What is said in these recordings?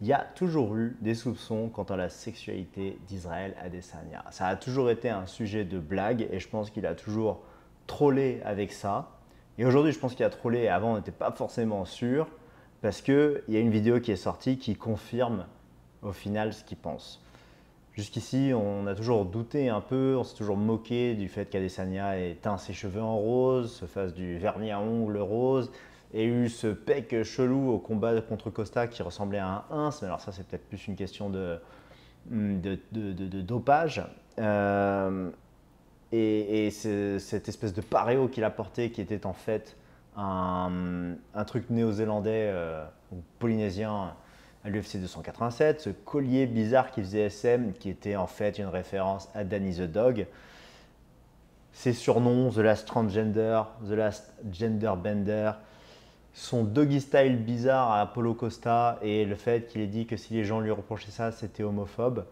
il y a toujours eu des soupçons quant à la sexualité d'Israël Adesanya. Ça a toujours été un sujet de blague et je pense qu'il a toujours trollé avec ça. Et aujourd'hui, je pense qu'il a trollé et avant, on n'était pas forcément sûr parce qu'il y a une vidéo qui est sortie qui confirme au final ce qu'il pense. Jusqu'ici, on a toujours douté un peu, on s'est toujours moqué du fait qu'Adesanya ait teint ses cheveux en rose, se fasse du vernis à ongles rose, et eu ce pec chelou au combat contre Costa qui ressemblait à un ins, mais alors ça c'est peut-être plus une question de dopage. Et cette espèce de paréo qu'il a porté qui était en fait un truc néo-zélandais ou polynésien à l'UFC 287, ce collier bizarre qui faisait SM qui était en fait une référence à Danny the Dog. Ses surnoms, The Last Transgender, The Last Genderbender, son doggy style bizarre à Apollo Costa et le fait qu'il ait dit que si les gens lui reprochaient ça, c'était homophobe.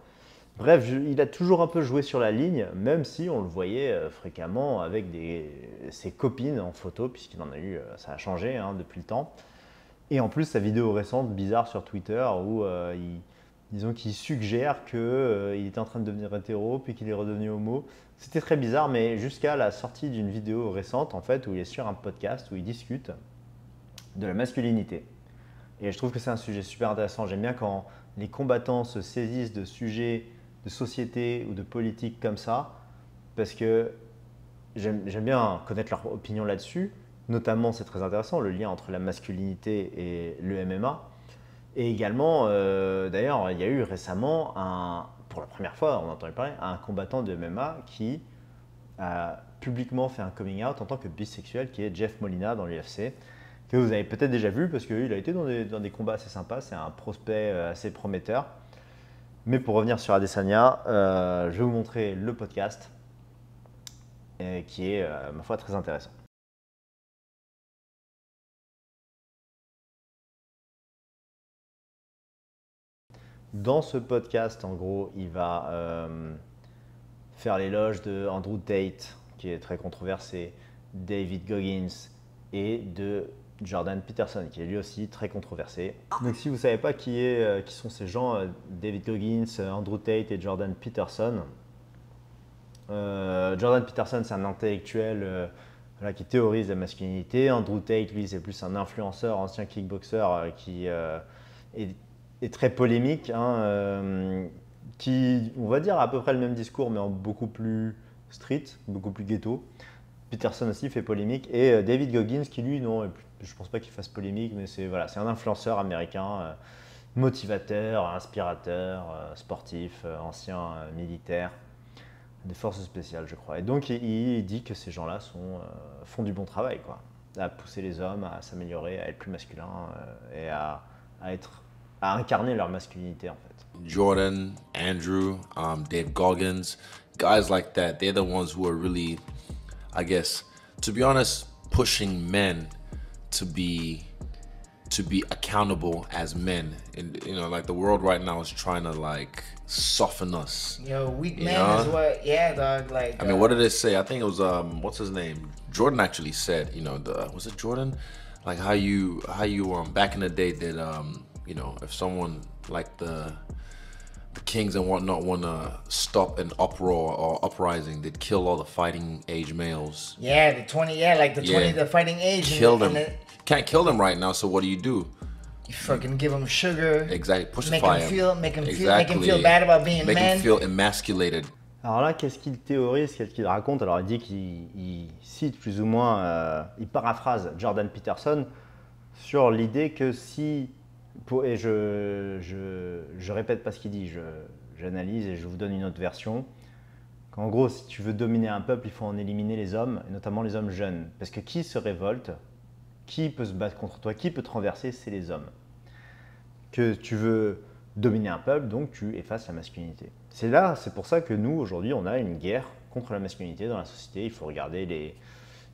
Bref, il a toujours un peu joué sur la ligne, même si on le voyait fréquemment avec ses copines en photo, puisqu'il en a eu, ça a changé depuis le temps. Et en plus, sa vidéo récente, bizarre sur Twitter, où disons qu'il suggère qu'il était en train de devenir hétéro, puis qu'il est redevenu homo. C'était très bizarre, mais jusqu'à la sortie d'une vidéo récente, en fait, où il est sur un podcast, où il discute de la masculinité. Et je trouve que c'est un sujet super intéressant. J'aime bien quand les combattants se saisissent de sujets de société ou de politique comme ça, parce que j'aime bien connaître leur opinion là-dessus. Notamment, c'est très intéressant, le lien entre la masculinité et le MMA. Et également, d'ailleurs, il y a eu récemment, pour la première fois, on a entendu parler, un combattant de MMA qui a publiquement fait un coming out en tant que bisexuel, qui est Jeff Molina dans l'UFC, que vous avez peut-être déjà vu parce qu'il a été dans des combats assez sympas, c'est un prospect assez prometteur. Mais pour revenir sur Adesanya, je vais vous montrer le podcast qui est, ma foi, très intéressant. Dans ce podcast, en gros, il va faire l'éloge de Andrew Tate, qui est très controversé, David Goggins et de Jordan Peterson, qui est lui aussi très controversé. Donc si vous ne savez pas qui sont ces gens, David Goggins, Andrew Tate et Jordan Peterson, Jordan Peterson, c'est un intellectuel voilà, qui théorise la masculinité. Andrew Tate, lui, c'est plus un influenceur, ancien kickboxer qui est très polémique, qui, on va dire, a à peu près le même discours, mais en beaucoup plus street, beaucoup plus ghetto. Peterson aussi fait polémique. Et David Goggins, qui lui, non, je pense pas qu'il fasse polémique, mais c'est voilà, un influenceur américain, motivateur, inspirateur, sportif, ancien militaire des forces spéciales, je crois. Et donc, il dit que ces gens-là font du bon travail, quoi, à pousser les hommes à s'améliorer, à être plus masculins et à incarner leur masculinité, en fait. Jordan, Andrew, Dave Goggins, guys like that, they're the ones who are really, I guess, to be honest, pushing men to be accountable as men. And like the world right now is trying to like soften us. Yo, weak You man know? is what? Yeah, dog. Like, I mean, what did it say? I think it was what's his name? Jordan actually said, was it Jordan? Like how you back in the day that if someone like the kings and whatnot want to stop an uproar or uprising, they'd kill all the fighting age males. Yeah, the 20. Yeah, like the 20, Yeah. the fighting age. Kill them. And Can't kill them right now. So what do? you fucking give them sugar. Exactly. Make Pushify them feel, make them Exactly. feel bad about being Make men. them feel emasculated. Alors là, qu'est-ce qu'il théorise, qu'est-ce qu'il raconte? Alors il dit qu'il cite plus ou moins, il paraphrase Jordan Peterson sur l'idée que et je répète pas ce qu'il dit, j'analyse et je vous donne une autre version, qu'en gros, si tu veux dominer un peuple, il faut en éliminer les hommes, et notamment les hommes jeunes. Parce que qui se révolte, qui peut se battre contre toi, qui peut te renverser, c'est les hommes. Que tu veux dominer un peuple, donc tu effaces la masculinité. C'est pour ça que nous, aujourd'hui, on a une guerre contre la masculinité dans la société. Il faut regarder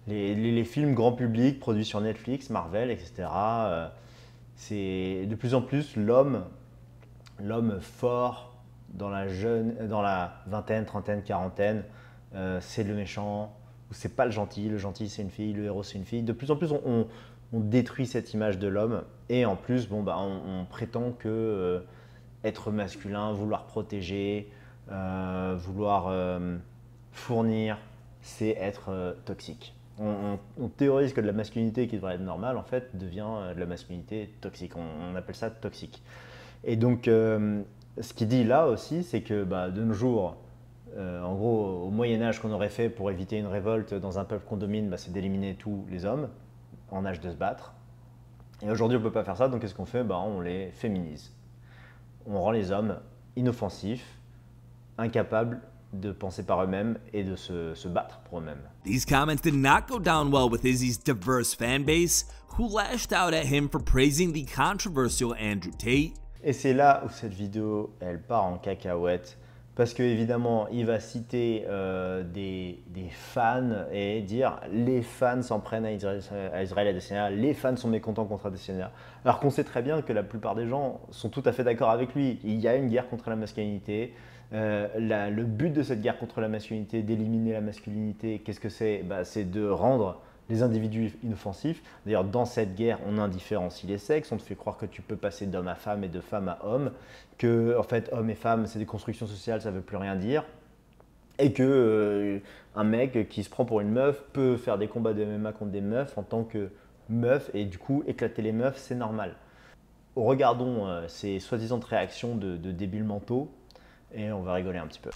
les films grand public produits sur Netflix, Marvel, etc. C'est de plus en plus l'homme fort dans la vingtaine, trentaine, quarantaine, c'est le méchant, ou c'est pas le gentil c'est une fille, le héros c'est une fille. De plus en plus, on détruit cette image de l'homme. Et en plus, on prétend que être masculin, vouloir protéger, vouloir fournir, c'est être toxique. On théorise que de la masculinité qui devrait être normale, en fait, devient de la masculinité toxique. On appelle ça toxique. Et donc, ce qu'il dit là aussi, c'est que de nos jours, en gros, au Moyen-Âge, qu'on aurait fait pour éviter une révolte dans un peuple qu'on domine, c'est d'éliminer tous les hommes en âge de se battre. Et aujourd'hui, on ne peut pas faire ça, donc qu'est-ce qu'on fait? On les féminise. On rend les hommes inoffensifs, incapables de penser par eux-mêmes et de se battre pour eux-mêmes. These comments did not go down well with Izzy's diverse fan base, who lashed out at him for praising the controversial Andrew Tate. Et c'est là où cette vidéo, elle part en cacahuète, parce que évidemment, il va citer des fans et dire les fans s'en prennent à Israël et Adesanya, les fans sont mécontents contre Adesanya, alors qu'on sait très bien que la plupart des gens sont tout à fait d'accord avec lui. Il y a une guerre contre la masculinité. Le but de cette guerre contre la masculinité, d'éliminer la masculinité, qu'est-ce que c'est? C'est de rendre les individus inoffensifs. D'ailleurs, dans cette guerre, on indifférencie les sexes, on te fait croire que tu peux passer d'homme à femme et de femme à homme, que en fait, homme et femme, c'est des constructions sociales, ça ne veut plus rien dire, et que un mec qui se prend pour une meuf peut faire des combats de MMA contre des meufs en tant que meuf, et du coup, éclater les meufs, c'est normal. Regardons ces soi-disant réactions de débiles mentaux, et on va rigoler un petit peu.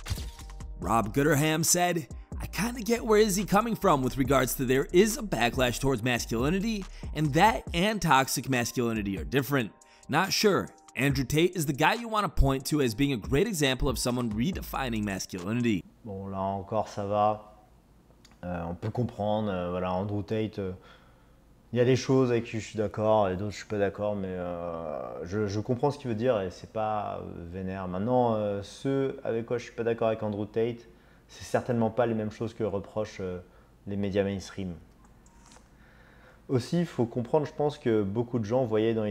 Rob Gooderham said, I kind of get where Izzy coming from with regards to there is a backlash towards masculinity, and that and toxic masculinity are different. Not sure. Andrew Tate is the guy you want to point to as being a great example of someone redefining masculinity. Bon, là encore, ça va. On peut comprendre. Voilà, Andrew Tate, il y a des choses avec qui je suis d'accord et d'autres je suis pas d'accord, mais je comprends ce qu'il veut dire et c'est pas vénère. Maintenant, ceux avec quoi je suis pas d'accord avec Andrew Tate, c'est certainement pas les mêmes choses que reprochent les médias mainstream. Aussi, il faut comprendre, je pense que beaucoup de gens voyaient dans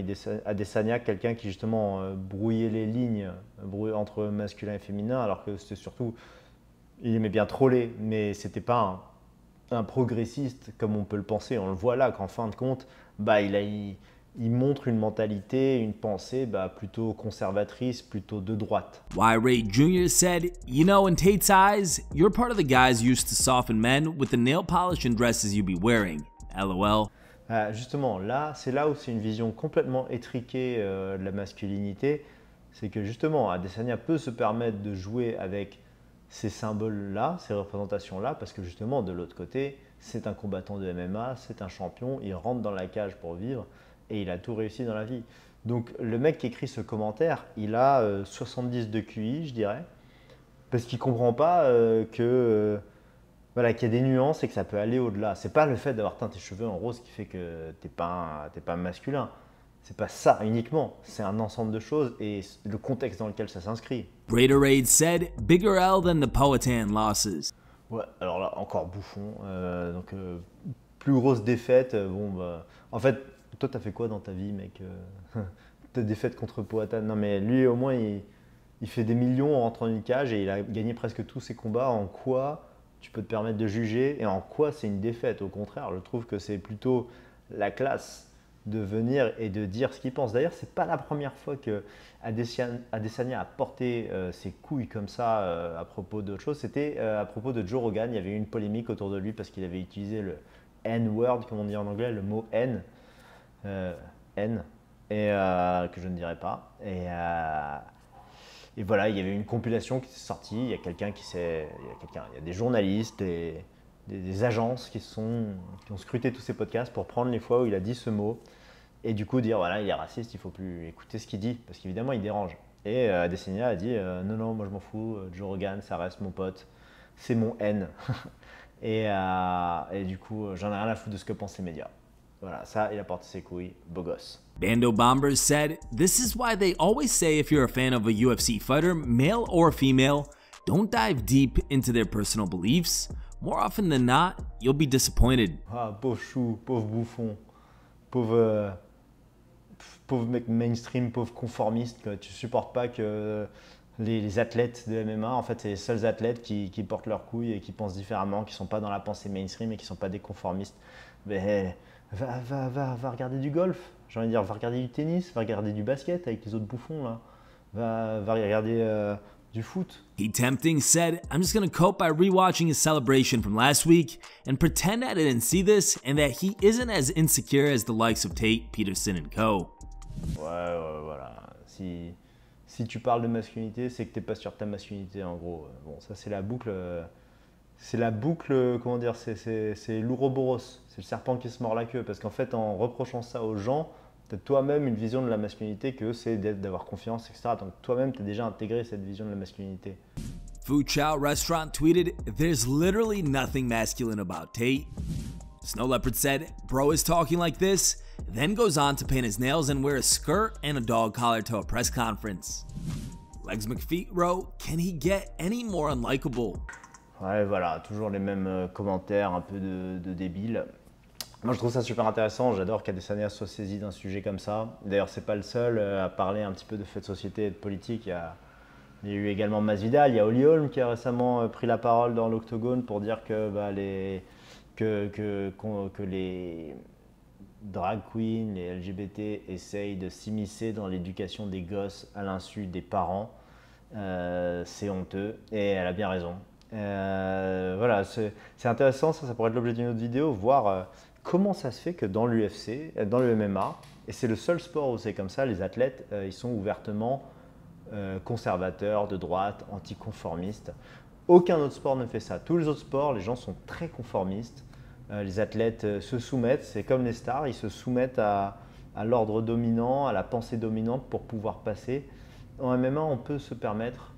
Adesanya quelqu'un qui justement brouillait les lignes entre masculin et féminin, alors que c'était surtout, il aimait bien troller, mais c'était pas un progressiste comme on peut le penser. On le voit là qu'en fin de compte, il montre une mentalité, une pensée plutôt conservatrice, plutôt de droite. Ray Jr. said, you know, in Tate's eyes, you're part of the guys used to soften men with the nail polish and dresses you be wearing. LOL. Justement, là, c'est là où c'est une vision complètement étriquée de la masculinité. C'est que justement, Adesanya peut se permettre de jouer avec ces symboles-là, ces représentations-là, parce que justement, de l'autre côté, c'est un combattant de MMA, c'est un champion, il rentre dans la cage pour vivre et il a tout réussi dans la vie. Donc, le mec qui écrit ce commentaire, il a 70 de QI, je dirais, parce qu'il ne comprend pas qu'il y a des nuances et que ça peut aller au-delà. C'est pas le fait d'avoir teint tes cheveux en rose qui fait que t'es pas masculin. C'est pas ça uniquement. C'est un ensemble de choses et le contexte dans lequel ça s'inscrit. Raid said, bigger L than the Powhatan losses. Ouais, alors là, encore bouffon. Plus grosse défaite. En fait, toi, t'as fait quoi dans ta vie, mec? Ta défaite contre Powhatan. Non, mais lui, au moins, il fait des millions en rentrant dans une cage et il a gagné presque tous ses combats. En quoi tu peux te permettre de juger et en quoi c'est une défaite? Au contraire, je trouve que c'est plutôt la classe de venir et de dire ce qu'il pense. D'ailleurs, c'est pas la première fois que Adesanya a porté ses couilles comme ça à propos d'autre chose. C'était à propos de Joe Rogan. Il y avait eu une polémique autour de lui parce qu'il avait utilisé le N-word, comme on dit en anglais, le mot N, et que je ne dirais pas. Et voilà, il y avait une compilation qui s'est sortie, il y a des journalistes, des agences qui ont scruté tous ces podcasts pour prendre les fois où il a dit ce mot et du coup dire voilà, il est raciste, il ne faut plus écouter ce qu'il dit parce qu'évidemment il dérange. Et Adesanya a dit non, moi je m'en fous, Joe Rogan, ça reste mon pote, c'est mon N. et du coup, j'en ai rien à foutre de ce que pensent les médias. Voilà, ça, il a porté ses couilles, beau gosse. Bando Bombers said, this is why they always say if you're a fan of a UFC fighter, male or female, don't dive deep into their personal beliefs. More often than not, you'll be disappointed. Ah, pauvre chou, pauvre bouffon, pauvre mec mainstream, pauvre conformiste, que tu supportes pas que les athlètes de MMA, en fait, c'est les seuls athlètes qui portent leurs couilles et qui pensent différemment, qui sont pas dans la pensée mainstream et qui sont pas des conformistes. Mais Va regarder du golf. J'ai envie de dire, va regarder du tennis, va regarder du basket avec les autres bouffons là. Va regarder du foot. He tempting said, I'm just gonna cope by rewatching his celebration from last week and pretend I didn't see this and that he isn't as insecure as the likes of Tate, Peterson and co. Ouais, voilà. Si tu parles de masculinité, c'est que t'es pas sûr de ta masculinité en gros. Bon, ça c'est la boucle. Comment dire, c'est l'ouroboros. C'est le serpent qui se mord la queue. Parce qu'en fait, en reprochant ça aux gens, tu as toi-même une vision de la masculinité que c'est d'avoir confiance, etc. Donc toi-même, tu as déjà intégré cette vision de la masculinité. Food Chow Restaurant tweeted, there's literally nothing masculine about Tate. Snow Leopard said, bro is talking like this, then goes on to paint his nails and wear a skirt and a dog collar to a press conference. Legs McFeet wrote, can he get any more unlikable? Ouais, voilà, toujours les mêmes commentaires un peu de débiles. Moi, je trouve ça super intéressant. J'adore qu'Adesanya soit saisi d'un sujet comme ça. D'ailleurs, c'est pas le seul à parler un petit peu de faits de société et de politique. Il y a eu également Masvidal, il y a Holly Holm qui a récemment pris la parole dans l'octogone pour dire que, que les drag queens, les LGBT essayent de s'immiscer dans l'éducation des gosses à l'insu des parents. C'est honteux et elle a bien raison. Voilà, c'est intéressant, ça pourrait être l'objet d'une autre vidéo, voir comment ça se fait que dans l'UFC, dans le MMA, et c'est le seul sport où c'est comme ça, les athlètes, ils sont ouvertement conservateurs, de droite, anticonformistes. Aucun autre sport ne fait ça. Tous les autres sports, les gens sont très conformistes. Les athlètes se soumettent, c'est comme les stars, ils se soumettent à l'ordre dominant, à la pensée dominante pour pouvoir passer. En MMA, on peut se permettre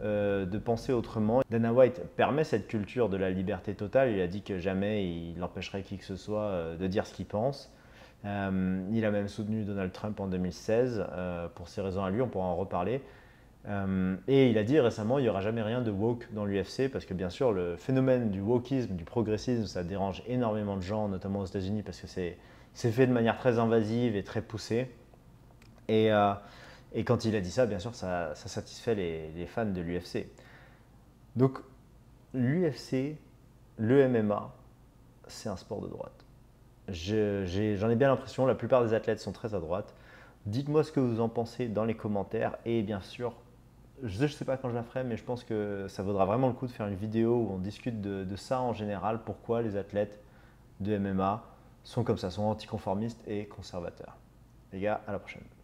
de penser autrement. Dana White permet cette culture de la liberté totale. Il a dit que jamais il empêcherait qui que ce soit de dire ce qu'il pense. Il a même soutenu Donald Trump en 2016 pour ses raisons à lui, on pourra en reparler. Et il a dit récemment il n'y aura jamais rien de woke dans l'UFC parce que bien sûr le phénomène du wokisme, du progressisme, ça dérange énormément de gens, notamment aux États-Unis parce que c'est fait de manière très invasive et très poussée. Et quand il a dit ça, bien sûr, ça satisfait les fans de l'UFC. Donc, l'UFC, le MMA, c'est un sport de droite. J'en ai bien l'impression, la plupart des athlètes sont très à droite. Dites-moi ce que vous en pensez dans les commentaires. Et bien sûr, je ne sais pas quand je la ferai, mais je pense que ça vaudra vraiment le coup de faire une vidéo où on discute de ça en général. Pourquoi les athlètes de MMA sont comme ça, sont anticonformistes et conservateurs. Les gars, à la prochaine.